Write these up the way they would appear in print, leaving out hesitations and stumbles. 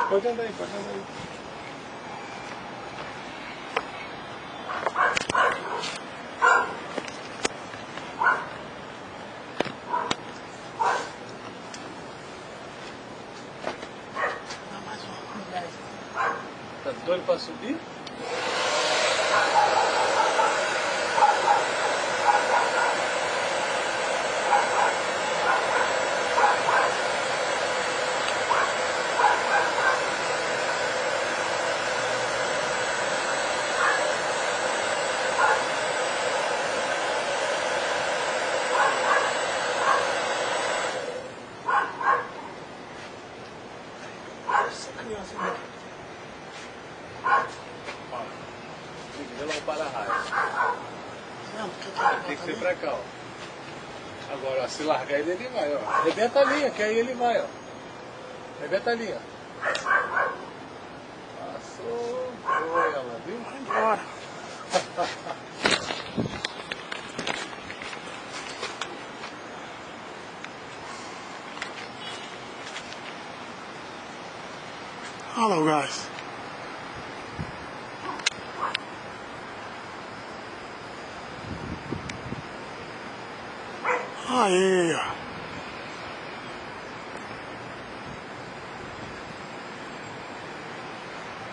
Pode andar aí, pode andar aí. Tá doido pra subir? Essa criança aqui. Tem que ver lá o para-raio. Não, Tem que ser pra cá, ó. Agora, ó, se largar ele vai, ó. Arrebenta a linha, que aí ele vai, ó. Arrebenta a linha. Passou, foi ela, viu? Vai embora. Hello guys. Aí, ó.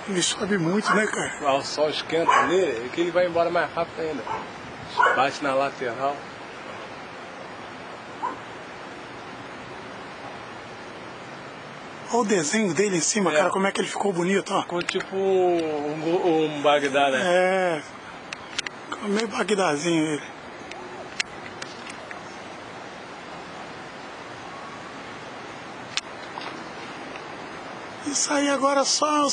Ele sobe muito, né, cara? Ah, o sol esquenta nele, é que ele vai embora mais rápido ainda. Bate na lateral. Olha o desenho dele em cima, cara, como é que ele ficou bonito, ó. Ficou tipo um Bagdá, né? É, ficou meio bagdazinho ele. Isso aí agora só...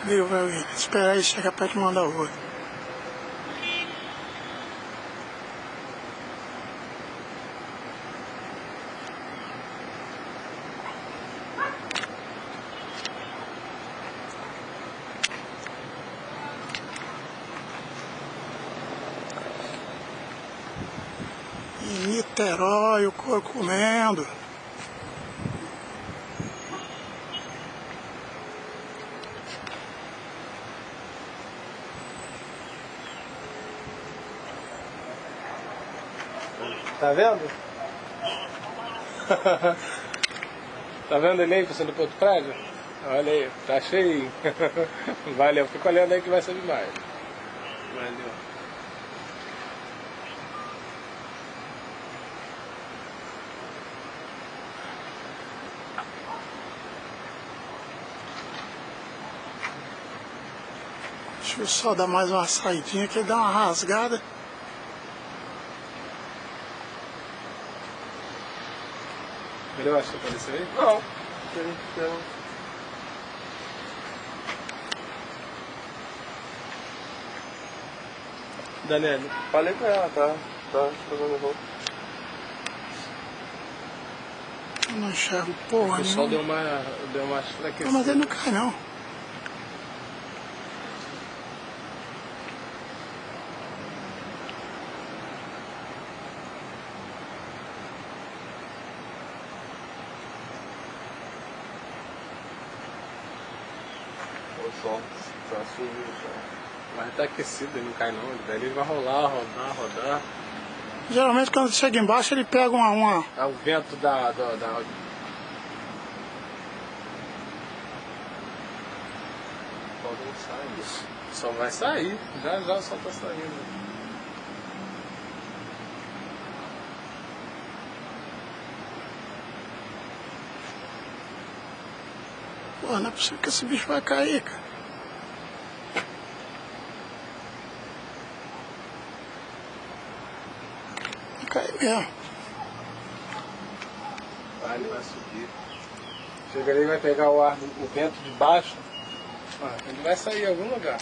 Viu, vai esperar ele chegar perto e mandar o outro. Em Niterói, o couro comendo. Tá vendo? Tá vendo ele aí passando pro outro prédio? Olha aí, tá cheio. Valeu, fica olhando aí que vai ser demais. Valeu. Deixa eu só dar mais uma saidinha que ele dá uma rasgada. Valeu, acho que apareceu aí? Não. Daniel. Falei com ela, tá jogando roupa. Eu não enxergo porra O sol nenhuma. deu uma esfraquecida. Não, mas ele não cai não. O sol tá subindo já. Mas tá aquecido, ele não cai não. Daí ele vai rolar, rodar. Geralmente quando chega embaixo ele pega uma... É o vento da... Podem sair. Só vai sair. Já o sol tá saindo. Pô, não é possível que esse bicho vai cair, cara. Vai cair mesmo. Ah, ele vai subir. Chega ali e vai pegar o ar, o vento de baixo. Ah, ele vai sair em algum lugar.